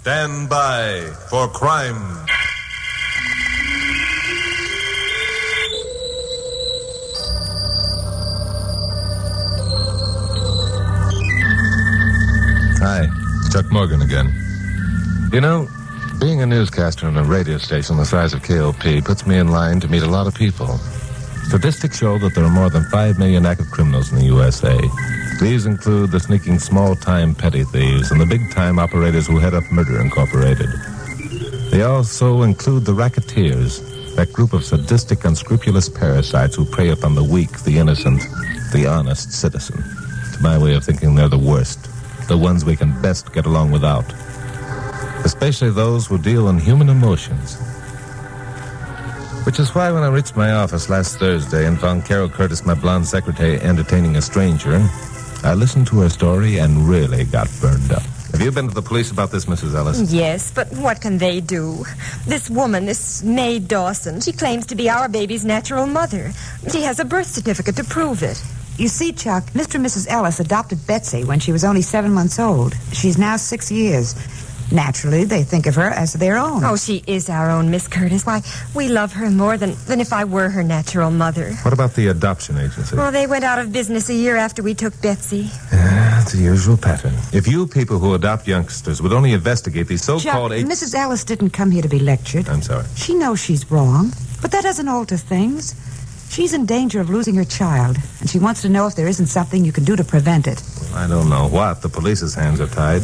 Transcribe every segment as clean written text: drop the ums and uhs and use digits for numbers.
Stand by for crime. Hi, Chuck Morgan again. You know, being a newscaster on a radio station the size of KOP puts me in line to meet a lot of people. Statistics show that there are more than 5 million active criminals in the USA. These include the sneaking small-time petty thieves and the big-time operators who head up Murder Incorporated. They also include the racketeers, that group of sadistic, unscrupulous parasites who prey upon the weak, the innocent, the honest citizen. To my way of thinking, they're the worst. The ones we can best get along without. Especially those who deal in human emotions. Which is why when I reached my office last Thursday and found Carol Curtis, my blonde secretary, entertaining a stranger, I listened to her story and really got burned up. Have you been to the police about this, Mrs. Ellis? Yes, but what can they do? This woman, this Mae Dawson, she claims to be our baby's natural mother. She has a birth certificate to prove it. You see, Chuck, Mr. and Mrs. Ellis adopted Betsy when she was only 7 months old. She's now 6 years. Naturally, they think of her as their own. Oh, she is our own, Miss Curtis. Why, we love her more than if I were her natural mother. What about the adoption agency? Well, they went out of business a year after we took Betsy. Yeah, it's the usual pattern. If you people who adopt youngsters would only investigate these so-called... Chuck, Mrs. Ellis didn't come here to be lectured. I'm sorry. She knows she's wrong, but that doesn't alter things. She's in danger of losing her child, and she wants to know if there isn't something you can do to prevent it. Well, I don't know what. The police's hands are tied.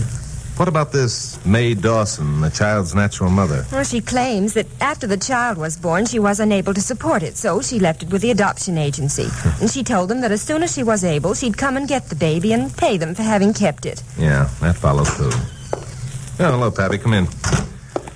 What about this Mae Dawson, the child's natural mother? Well, she claims that after the child was born, she was unable to support it, so she left it with the adoption agency. And she told them that as soon as she was able, she'd come and get the baby and pay them for having kept it. Yeah, that follows, too. Oh, hello, Pappy. Come in.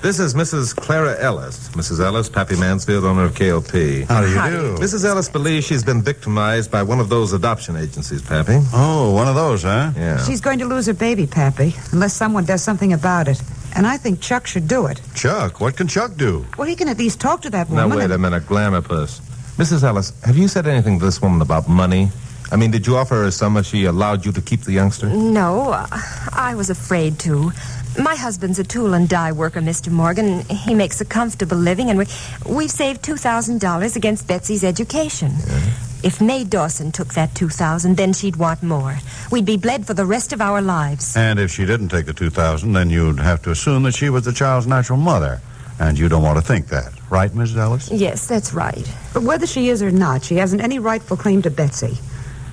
This is Mrs. Clara Ellis. Mrs. Ellis, Pappy Mansfield, owner of KOP. How do you do? Mrs. Ellis believes she's been victimized by one of those adoption agencies, Pappy. Oh, one of those, huh? Yeah. She's going to lose her baby, Pappy, unless someone does something about it. And I think Chuck should do it. Chuck? What can Chuck do? Well, he can at least talk to that woman. Now, wait a minute, Glamour Puss. Mrs. Ellis, have you said anything to this woman about money? I mean, did you offer her a sum if she allowed you to keep the youngster? No, I was afraid to. My husband's a tool and die worker, Mr. Morgan. He makes a comfortable living, and we've saved $2,000 against Betsy's education. Yeah. If Mae Dawson took that $2,000, then she'd want more. We'd be bled for the rest of our lives. And if she didn't take the $2,000, then you'd have to assume that she was the child's natural mother. And you don't want to think that. Right, Mrs. Ellis? Yes, that's right. But whether she is or not, she hasn't any rightful claim to Betsy.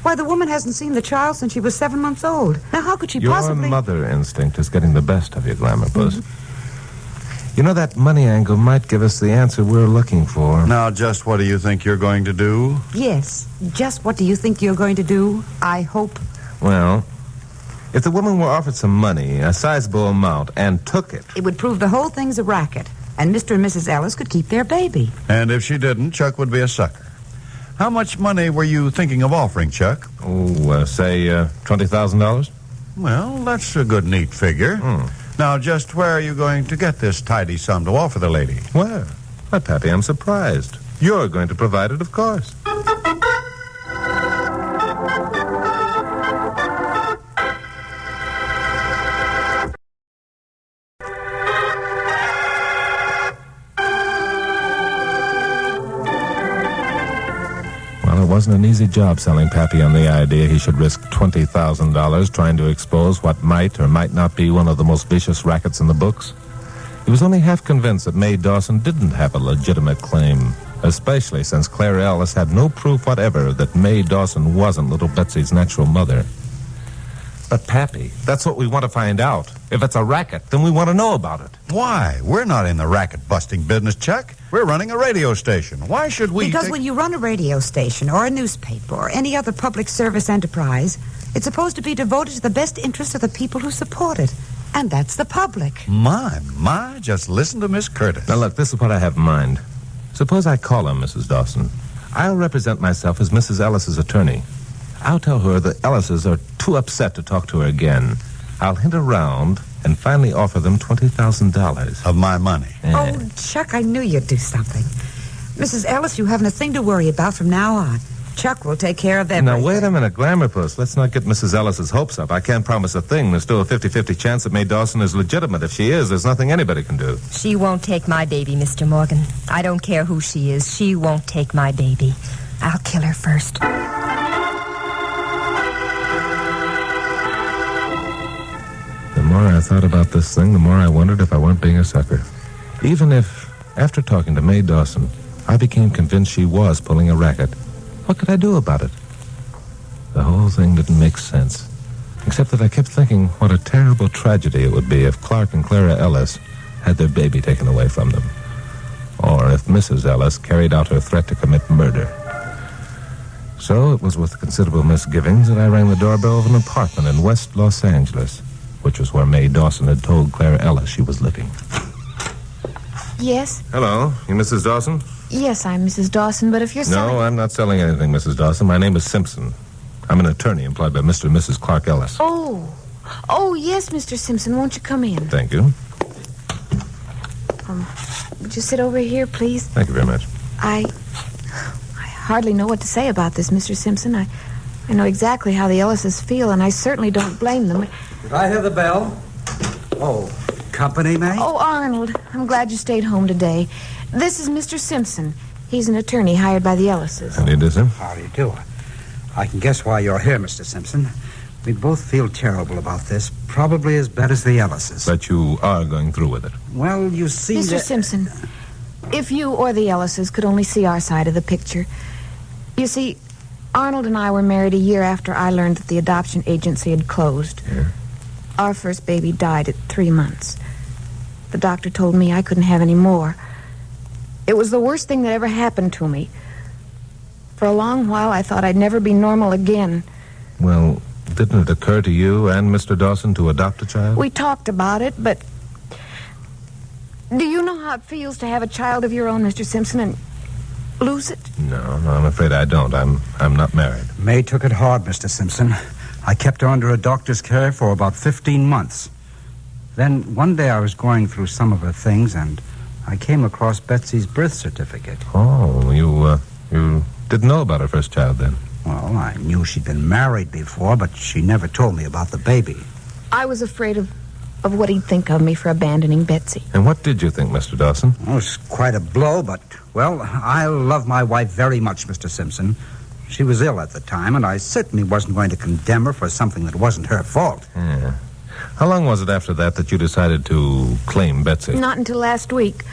Why, the woman hasn't seen the child since she was 7 months old. Now, how could she possibly... Your mother instinct is getting the best of you, Glamour Puss. Mm-hmm. You know, that money angle might give us the answer we're looking for. Now, just what do you think you're going to do? Yes, just what do you think you're going to do? I hope. Well, if the woman were offered some money, a sizable amount, and took it... It would prove the whole thing's a racket, and Mr. and Mrs. Ellis could keep their baby. And if she didn't, Chuck would be a sucker. How much money were you thinking of offering, Chuck? Oh, say $20,000? Well, that's a good, neat figure. Now, just where are you going to get this tidy sum to offer the lady? Where? Why, Pappy, I'm surprised. You're going to provide it, of course. It wasn't an easy job selling Pappy on the idea he should risk $20,000 trying to expose what might or might not be one of the most vicious rackets in the books. He was only half convinced that Mae Dawson didn't have a legitimate claim, especially since Clara Ellis had no proof whatever that Mae Dawson wasn't little Betsy's natural mother. But, Pappy, that's what we want to find out. If it's a racket, then we want to know about it. Why? We're not in the racket-busting business, Chuck. We're running a radio station. Why should we... Because when you run a radio station or a newspaper or any other public service enterprise, it's supposed to be devoted to the best interests of the people who support it. And that's the public. My, just listen to Miss Curtis. Now, look, this is what I have in mind. Suppose I call her Mrs. Dawson. I'll represent myself as Mrs. Ellis's attorney. I'll tell her the Ellises are too upset to talk to her again. I'll hint around and finally offer them $20,000. Of my money. Yeah. Oh, Chuck, I knew you'd do something. Mrs. Ellis, you haven't a thing to worry about from now on. Chuck will take care of everything. Now, wait a minute, Glamourpuss. Let's not get Mrs. Ellis's hopes up. I can't promise a thing. There's still a 50-50 chance that Mae Dawson is legitimate. If she is, there's nothing anybody can do. She won't take my baby, Mr. Morgan. I don't care who she is. She won't take my baby. I'll kill her first. The more I thought about this thing, the more I wondered if I weren't being a sucker. Even if, after talking to Mae Dawson, I became convinced she was pulling a racket, what could I do about it? The whole thing didn't make sense. Except that I kept thinking what a terrible tragedy it would be if Clark and Clara Ellis had their baby taken away from them. Or if Mrs. Ellis carried out her threat to commit murder. So it was with considerable misgivings that I rang the doorbell of an apartment in West Los Angeles, which was where Mae Dawson had told Clara Ellis she was living. Yes? Hello, you Mrs. Dawson? Yes, I'm Mrs. Dawson, but if you're selling... No, I'm not selling anything, Mrs. Dawson. My name is Simpson. I'm an attorney employed by Mr. and Mrs. Clark Ellis. Oh, yes, Mr. Simpson. Won't you come in? Thank you. Would you sit over here, please? Thank you very much. I hardly know what to say about this, Mr. Simpson. I know exactly how the Ellises feel, and I certainly don't blame them. Did I hear the bell? Oh, company, May? Oh, Arnold, I'm glad you stayed home today. This is Mr. Simpson. He's an attorney hired by the Ellises. How do you do, sir? How do you do? I can guess why you're here, Mr. Simpson. We both feel terrible about this, probably as bad as the Ellises. But you are going through with it. Well, you see... Mr. Simpson, if you or the Ellises could only see our side of the picture. You see, Arnold and I were married a year after I learned that the adoption agency had closed. Yeah. Our first baby died at 3 months. The doctor told me I couldn't have any more. It was the worst thing that ever happened to me. For a long while, I thought I'd never be normal again. Well, didn't it occur to you and Mr. Dawson to adopt a child? We talked about it, but... Do you know how it feels to have a child of your own, Mr. Simpson, and lose it? No, I'm afraid I don't. I'm not married. May took it hard, Mr. Simpson. I kept her under a doctor's care for about 15 months. Then one day I was going through some of her things, and I came across Betsy's birth certificate. Oh, you didn't know about her first child then? Well, I knew she'd been married before, but she never told me about the baby. I was afraid of what he'd think of me for abandoning Betsy. And what did you think, Mr. Dawson? Oh, it's quite a blow, but, well, I love my wife very much, Mr. Simpson. She was ill at the time, and I certainly wasn't going to condemn her for something that wasn't her fault. Yeah. How long was it after that you decided to claim Betsy? Not until last week.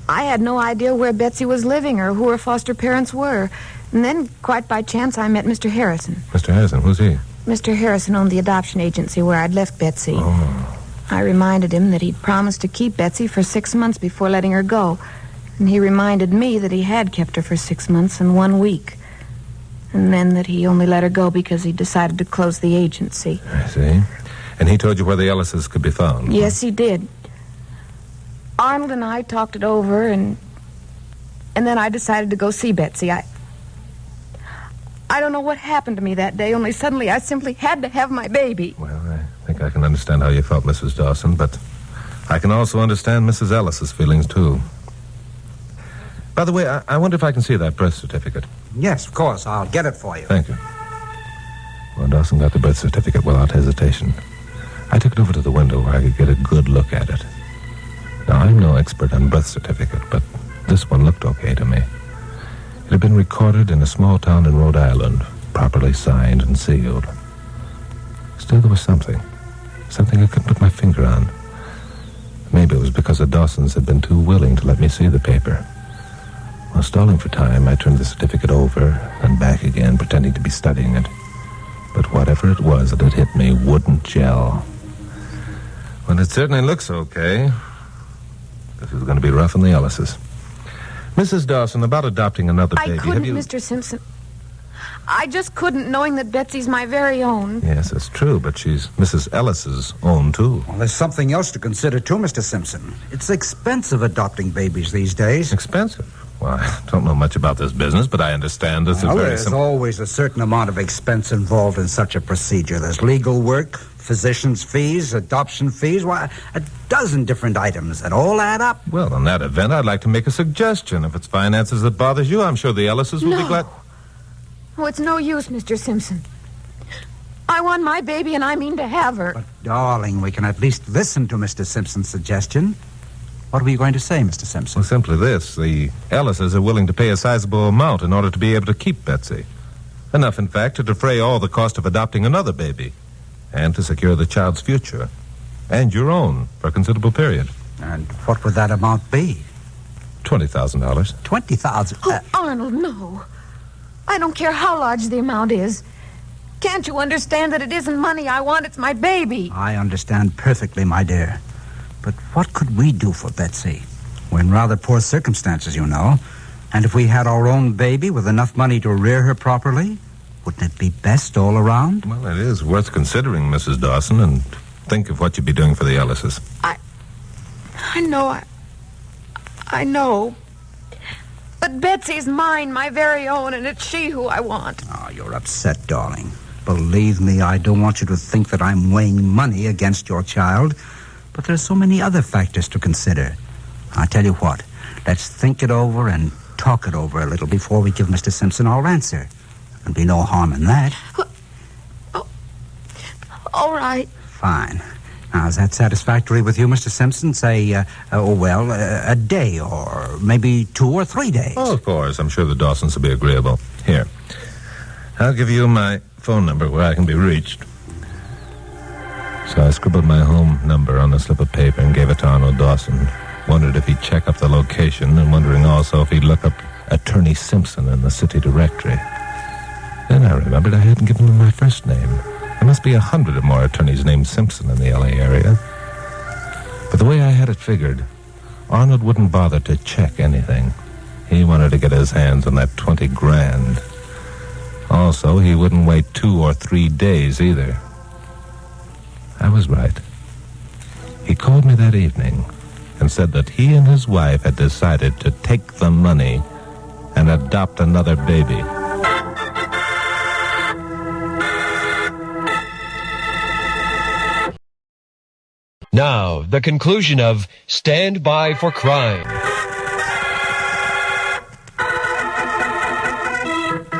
I had no idea where Betsy was living or who her foster parents were. And then, quite by chance, I met Mr. Harrison. Mr. Harrison, who's he? Mr. Harrison owned the adoption agency where I'd left Betsy. Oh. I reminded him that he'd promised to keep Betsy for 6 months before letting her go. And he reminded me that he had kept her for 6 months and 1 week. And then that he only let her go because he decided to close the agency. I see. And he told you where the Ellises could be found? Yes, he did. Arnold and I talked it over, and then I decided to go see Betsy. I don't know what happened to me that day, only suddenly I simply had to have my baby. Well, I think I can understand how you felt, Mrs. Dawson, but I can also understand Mrs. Ellis's feelings, too. By the way, I wonder if I can see that birth certificate. Yes, of course. I'll get it for you. Thank you. Well, Dawson got the birth certificate without hesitation. I took it over to the window where I could get a good look at it. Now, I'm no expert on birth certificate, but this one looked okay to me. It had been recorded in a small town in Rhode Island, properly signed and sealed. Still, there was something I couldn't put my finger on. Maybe it was because the Dawsons had been too willing to let me see the paper. While stalling for time, I turned the certificate over and back again, pretending to be studying it. But whatever it was that had hit me wouldn't gel. Well, it certainly looks okay. This is going to be rough on the Ellises. Mrs. Dawson, about adopting another baby... I couldn't, Mr. Simpson. I just couldn't, knowing that Betsy's my very own. Yes, it's true, but she's Mrs. Ellis's own, too. Well, there's something else to consider, too, Mr. Simpson. It's expensive adopting babies these days. Expensive? Well, I don't know much about this business, but I understand this is very there's always a certain amount of expense involved in such a procedure. There's legal work, physician's fees, adoption fees, a dozen different items that all add up. Well, on that event, I'd like to make a suggestion. If it's finances that bothers you, I'm sure the Ellises will be glad... Oh, it's no use, Mr. Simpson. I want my baby, and I mean to have her. But, darling, we can at least listen to Mr. Simpson's suggestion. What were you going to say, Mr. Simpson? Well, simply this. The Ellises are willing to pay a sizable amount in order to be able to keep Betsy. Enough, in fact, to defray all the cost of adopting another baby and to secure the child's future and your own for a considerable period. And what would that amount be? $20,000. $20,000. Oh, Arnold, no. I don't care how large the amount is. Can't you understand that it isn't money I want? It's my baby. I understand perfectly, my dear. But what could we do for Betsy? We're in rather poor circumstances, you know. And if we had our own baby with enough money to rear her properly, wouldn't it be best all around? Well, it is worth considering, Mrs. Dawson, and think of what you'd be doing for the Ellises. I know. But Betsy's mine, my very own, and it's she who I want. Oh, you're upset, darling. Believe me, I don't want you to think that I'm weighing money against your child. But there are so many other factors to consider. I'll tell you what. Let's think it over and talk it over a little before we give Mr. Simpson our answer. There'll be no harm in that. Oh, all right. Fine. Now, is that satisfactory with you, Mr. Simpson? Say, a day or maybe 2 or 3 days. Oh, of course. I'm sure the Dawsons will be agreeable. Here. I'll give you my phone number where I can be reached. So I scribbled my home number on a slip of paper and gave it to Arnold Dawson. Wondered if he'd check up the location, and wondering also if he'd look up Attorney Simpson in the city directory. Then I remembered I hadn't given him my first name. There must be 100 or more attorneys named Simpson in the L.A. area. But the way I had it figured, Arnold wouldn't bother to check anything. He wanted to get his hands on that $20,000. Also, he wouldn't wait 2 or 3 days either. I was right. He called me that evening and said that he and his wife had decided to take the money and adopt another baby. Now, the conclusion of Stand By for Crime.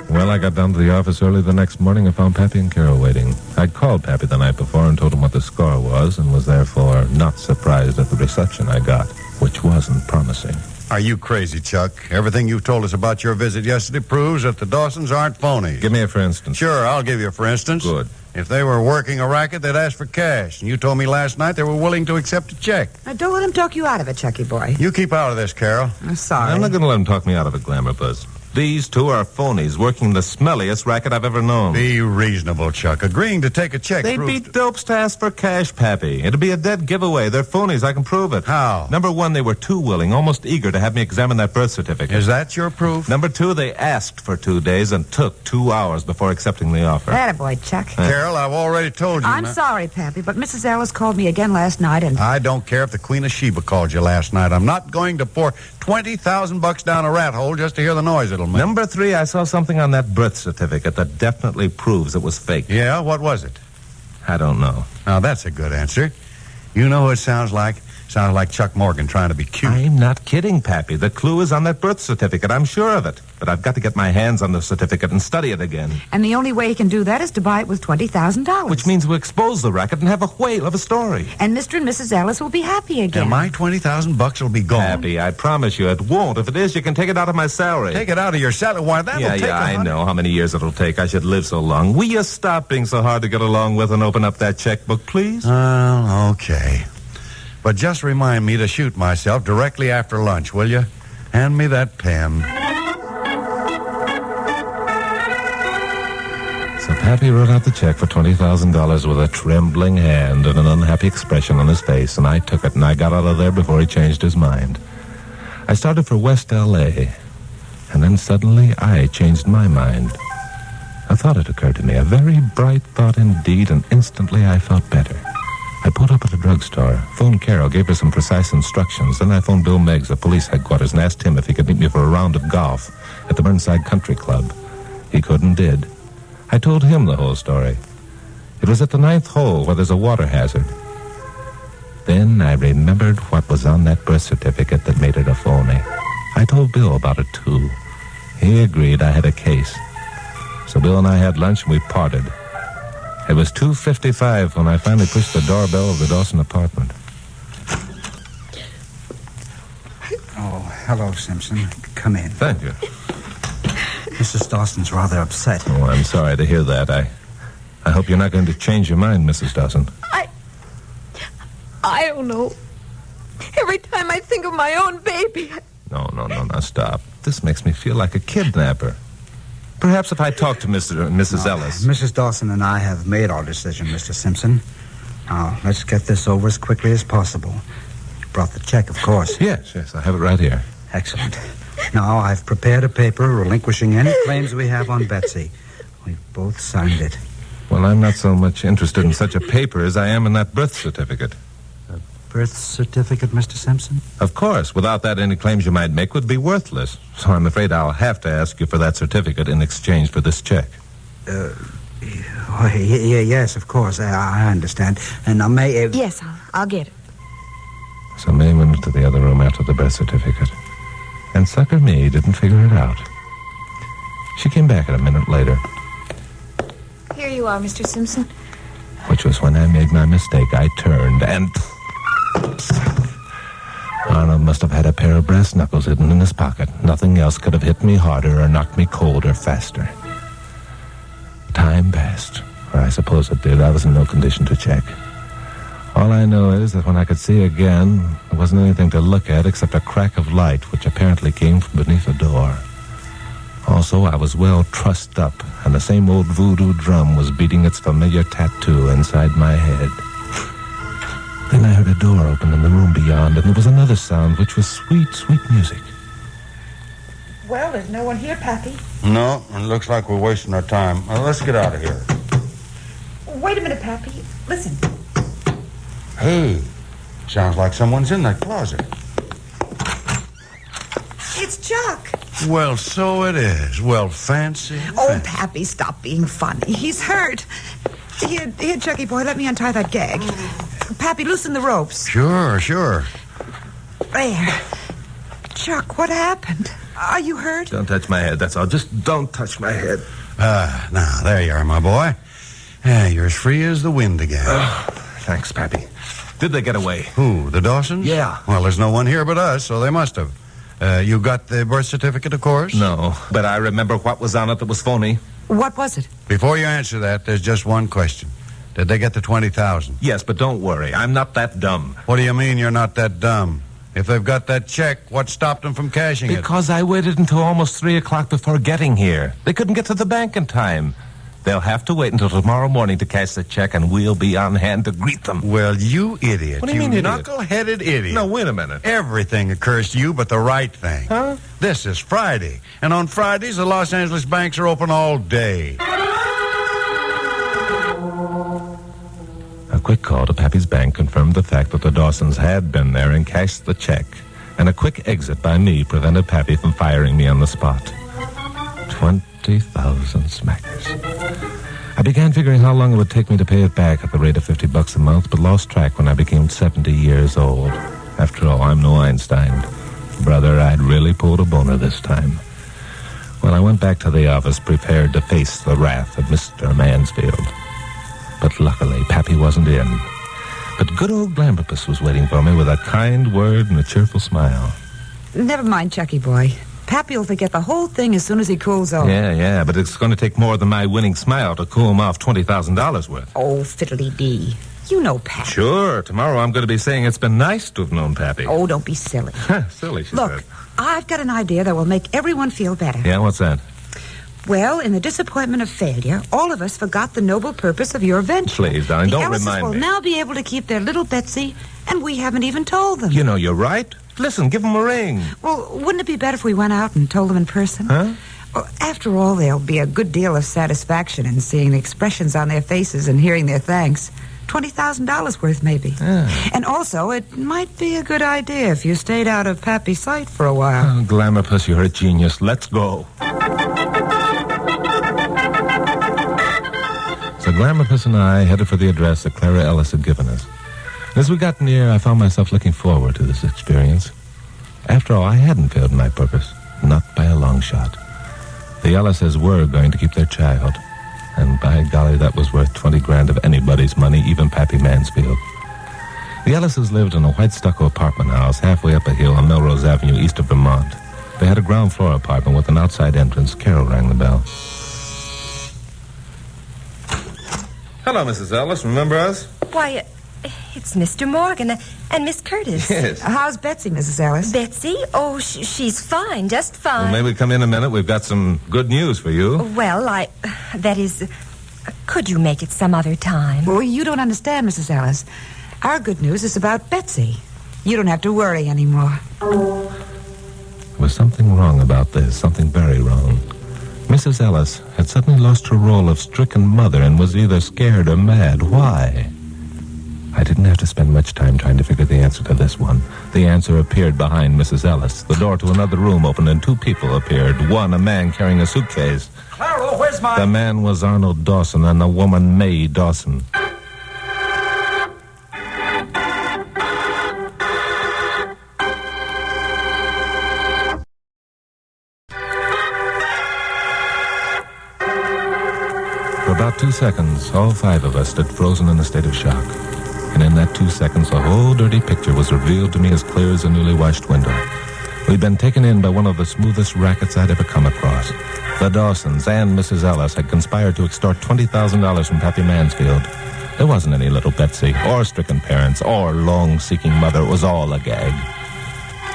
Well, I got down to the office early the next morning and found Pappy and Carol waiting. I'd called Pappy the night before and told him what the score was, and was therefore not surprised at the reception I got, which wasn't promising. Are you crazy, Chuck? Everything you've told us about your visit yesterday proves that the Dawsons aren't phony. Give me a for instance. Sure, I'll give you a for instance. Good. If they were working a racket, they'd ask for cash. And you told me last night they were willing to accept a check. Now, don't let him talk you out of it, Chucky boy. You keep out of this, Carol. I'm sorry. I'm not going to let him talk me out of it, Glamour Buzz. These two are phonies working the smelliest racket I've ever known. Be reasonable, Chuck. Agreeing to take a check They'd proves... be dopes to ask for cash, Pappy. It'd be a dead giveaway. They're phonies. I can prove it. How? Number one, they were too willing, almost eager to have me examine that birth certificate. Is that your proof? Number two, they asked for 2 days and took 2 hours before accepting the offer. Attaboy, Chuck. Carol, I've already told you. I'm sorry, Pappy, but Mrs. Ellis called me again last night and... I don't care if the Queen of Sheba called you last night. I'm not going to pour $20,000 down a rat hole just to hear the noise it'll make. Number three, I saw something on that birth certificate that definitely proves it was fake. Yeah, what was it? I don't know. Now, that's a good answer. You know who it sounds like? Sounds like Chuck Morgan trying to be cute. I'm not kidding, Pappy. The clue is on that birth certificate. I'm sure of it. But I've got to get my hands on the certificate and study it again. And the only way he can do that is to buy it with $20,000. Which means we expose the racket and have a whale of a story. And Mr. and Mrs. Ellis will be happy again. And my $20,000 will be gone. Pappy, I promise you it won't. If it is, you can take it out of my salary. Take it out of your salary. Why, that'll take I know how many years it'll take. I should live so long. Will you stop being so hard to get along with and open up that checkbook, please? Okay. But just remind me to shoot myself directly after lunch, will you? Hand me that pen. So Pappy wrote out the check for $20,000 with a trembling hand and an unhappy expression on his face, and I took it, and I got out of there before he changed his mind. I started for West L.A., and then suddenly I changed my mind. A thought had occurred to me, a very bright thought indeed, and instantly I felt better. I pulled up at a drugstore, phoned Carol, gave her some precise instructions. Then I phoned Bill Meggs at police headquarters and asked him if he could meet me for a round of golf at the Burnside Country Club. He could and did. I told him the whole story. It was at the 9th hole where there's a water hazard. Then I remembered what was on that birth certificate that made it a phony. I told Bill about it, too. He agreed I had a case. So Bill and I had lunch and we parted. It was 2:55 when I finally pushed the doorbell of the Dawson apartment. Oh, hello, Simpson. Come in. Thank you. Mrs. Dawson's rather upset. Oh, I'm sorry to hear that. I hope you're not going to change your mind, Mrs. Dawson. I don't know. Every time I think of my own baby... No, stop. This makes me feel like a kidnapper. Perhaps if I talk to Mr. and Mrs. Ellis. Mrs. Dawson and I have made our decision, Mr. Simpson. Now, let's get this over as quickly as possible. You brought the check, of course. Yes, I have it right here. Excellent. Now, I've prepared a paper relinquishing any claims we have on Betsy. We've both signed it. Well, I'm not so much interested in such a paper as I am in that birth certificate. Birth certificate, Mr. Simpson? Of course. Without that, any claims you might make would be worthless. So I'm afraid I'll have to ask you for that certificate in exchange for this check. Yes, of course. I understand. And I may... Yes, I'll get it. So May went into the other room after the birth certificate. And sucker me didn't figure it out. She came back a minute later. Here you are, Mr. Simpson. Which was when I made my mistake. I turned and... Arnold must have had a pair of brass knuckles hidden in his pocket. Nothing else could have hit me harder or knocked me colder faster. Time passed, or I suppose it did. I was in no condition to check. All I know is that when I could see again, there wasn't anything to look at except a crack of light, which apparently came from beneath a door. Also, I was well trussed up, and the same old voodoo drum was beating its familiar tattoo inside my head. Then I heard a door open in the room beyond, and there was another sound, which was sweet, sweet music. Well, there's no one here, Pappy. No, it looks like we're wasting our time. Let's get out of here. Wait a minute, Pappy. Listen. Hey, sounds like someone's in that closet. It's Chuck. Well, so it is. Well, fancy. Oh, Pappy, stop being funny. He's hurt. Here, Chucky boy, let me untie that gag. Pappy, loosen the ropes. Sure. There. Chuck, what happened? Are you hurt? Don't touch my head, that's all. Just don't touch my head. Now, there you are, my boy. Yeah, you're as free as the wind again. Thanks, Pappy. Did they get away? Who, the Dawsons? Yeah. Well, there's no one here but us, so they must have. You got the birth certificate, of course? No, but I remember what was on it that was phony. What was it? Before you answer that, there's just one question. Did they get the $20,000? Yes, but don't worry. I'm not that dumb. What do you mean you're not that dumb? If they've got that check, what stopped them from cashing it? Because I waited until almost 3 o'clock before getting here. They couldn't get to the bank in time. They'll have to wait until tomorrow morning to cash the check, and we'll be on hand to greet them. Well, you idiot. What do you mean, idiot? Knuckle-headed idiot. No, wait a minute. Everything occurs to you but the right thing. Huh? This is Friday, and on Fridays, the Los Angeles banks are open all day. A quick call to Pappy's bank confirmed the fact that the Dawsons had been there and cashed the check, and a quick exit by me prevented Pappy from firing me on the spot. 20,000 smackers. I began figuring how long it would take me to pay it back at the rate of $50 a month, but lost track when I became 70 years old. After all, I'm no Einstein. Brother, I'd really pulled a boner this time. Well, I went back to the office prepared to face the wrath of Mr. Mansfield. But luckily, Pappy wasn't in. But good old Glamorpus was waiting for me with a kind word and a cheerful smile. Never mind, Chucky boy. Pappy will forget the whole thing as soon as he cools off. Yeah, but it's going to take more than my winning smile to cool him off $20,000 worth. Oh, fiddly-dee. You know Pappy. Sure, tomorrow I'm going to be saying it's been nice to have known Pappy. Oh, don't be silly. Silly, she Look, said. I've got an idea that will make everyone feel better. Yeah, what's that? Well, in the disappointment of failure, all of us forgot the noble purpose of your venture. Please, darling, don't Ellises remind will me. now be able to keep their little Betsy, and we haven't even told them. You know, you're right. Listen, give them a ring. Well, wouldn't it be better if we went out and told them in person? Huh? Well, after all, there'll be a good deal of satisfaction in seeing the expressions on their faces and hearing their thanks. $20,000 worth, maybe. And also, it might be a good idea if you stayed out of Pappy's sight for a while. Oh, Glamorpus, you're a genius. Let's go. So Glamorpus and I headed for the address that Clara Ellis had given us. As we got near, I found myself looking forward to this experience. After all, I hadn't failed in my purpose. Not by a long shot. The Ellises were going to keep their child. And by golly, that was worth 20 grand of anybody's money, even Pappy Mansfield. The Ellises lived in a white stucco apartment house halfway up a hill on Melrose Avenue, east of Vermont. They had a ground floor apartment with an outside entrance. Carol rang the bell. Hello, Mrs. Ellis. Remember us? Why, it's Mr. Morgan and Miss Curtis. Yes. How's Betsy, Mrs. Ellis? Betsy? Oh, she's fine, just fine. Well, maybe come in a minute. We've got some good news for you. Well, that is, could you make it some other time? Well, you don't understand, Mrs. Ellis. Our good news is about Betsy. You don't have to worry anymore. There was something wrong about this, something very wrong. Mrs. Ellis had suddenly lost her role of stricken mother and was either scared or mad. Why? I didn't have to spend much time trying to figure the answer to this one. The answer appeared behind Mrs. Ellis. The door to another room opened and two people appeared. One, a man carrying a suitcase. Clara, where's my... The man was Arnold Dawson and the woman Mae Dawson. For about 2 seconds, all five of us stood frozen in a state of shock. And in that 2 seconds, the whole dirty picture was revealed to me as clear as a newly washed window. We'd been taken in by one of the smoothest rackets I'd ever come across. The Dawsons and Mrs. Ellis had conspired to extort $20,000 from Pappy Mansfield. There wasn't any little Betsy, or stricken parents, or long-seeking mother. It was all a gag.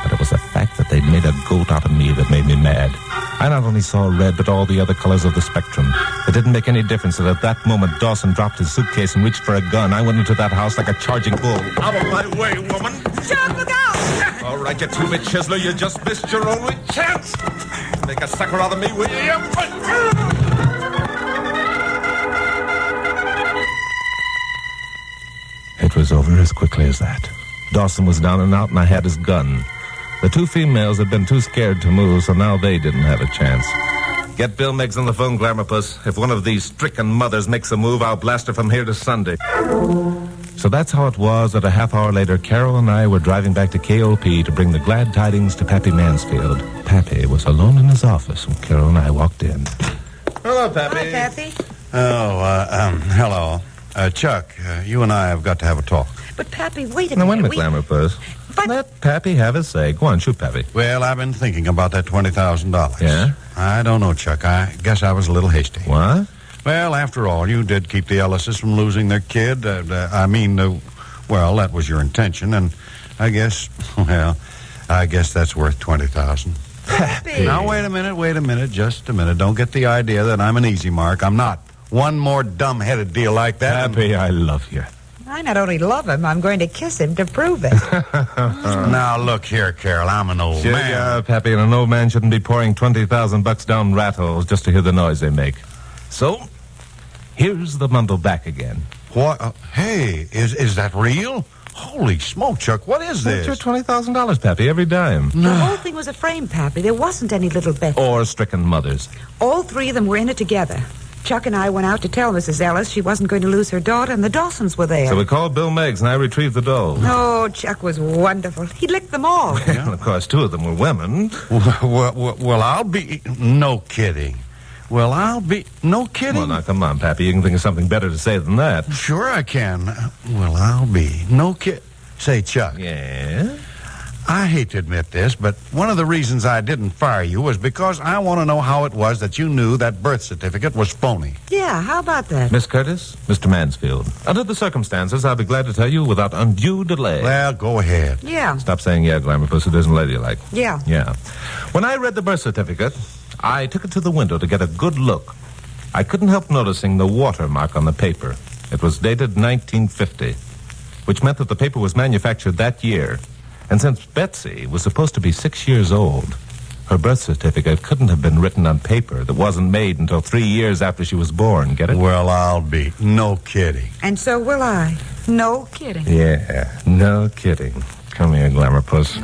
But it was the fact that they'd made a goat out of me that made me mad. I not only saw red, but all the other colors of the spectrum. It didn't make any difference that at that moment Dawson dropped his suitcase and reached for a gun. I went into that house like a charging bull. Out of my way, woman. Chuck, look out! All right, you two-bit chiseler, you just missed your only chance. Make a sucker out of me, will you? It was over as quickly as that. Dawson was down and out, and I had his gun. The two females had been too scared to move, so now they didn't have a chance. Get Bill Meggs on the phone, Glamourpuss. If one of these stricken mothers makes a move, I'll blast her from here to Sunday. So that's how it was that a half hour later, Carol and I were driving back to KOP to bring the glad tidings to Pappy Mansfield. Pappy was alone in his office when Carol and I walked in. Hello, Pappy. Hi, Pappy. Hello. Chuck, you and I have got to have a talk. But, Pappy, wait a Now, minute. wait a minute, Glamourpuss. But- Let Pappy have his say. Go on, shoot, Pappy. Well, I've been thinking about that $20,000. Yeah? I don't know, Chuck. I guess I was a little hasty. What? Well, after all, you did keep the Ellises from losing their kid. Well, that was your intention, and I guess that's worth $20,000. Pappy. Now, wait a minute, just a minute. Don't get the idea that I'm an easy mark. I'm not. One more dumb-headed deal like that. Pappy, I love you. I not only love him, I'm going to kiss him to prove it. Now, look here, Carol. I'm an old Sure, man. yeah, Pappy, and an old man shouldn't be pouring $20,000 down rat holes just to hear the noise they make. So, here's the bundle back again. What? Hey, is that real? Holy smoke, Chuck, what is this? It's your $20,000, Pappy, every dime. The whole thing was a frame, Pappy. There wasn't any little Betsy. Or stricken mothers. All three of them were in it together. Chuck and I went out to tell Mrs. Ellis she wasn't going to lose her daughter, and the Dawsons were there. So we called Bill Meggs, and I retrieved the doll. Oh, Chuck was wonderful. He licked them all. And, of course, two of them were women. Well, I'll be... No kidding. Well, I'll be... No kidding? Well, now, come on, Pappy. You can think of something better to say than that. Sure I can. Well, I'll be... No kid... Say, Chuck. Yeah? I hate to admit this, but one of the reasons I didn't fire you was because I want to know how it was that you knew that birth certificate was phony. Yeah, how about that? Miss Curtis, Mr. Mansfield. Under the circumstances, I'll be glad to tell you without undue delay. Well, go ahead. Yeah. Stop saying yeah, Glamourpuss. It isn't ladylike. Yeah. Yeah. When I read the birth certificate, I took it to the window to get a good look. I couldn't help noticing the watermark on the paper. It was dated 1950, which meant that the paper was manufactured that year. And since Betsy was supposed to be 6 years old, her birth certificate couldn't have been written on paper that wasn't made until 3 years after she was born. Get it? Well, I'll be. No kidding. And so will I. No kidding. Yeah, no kidding. Come here, Glamourpuss.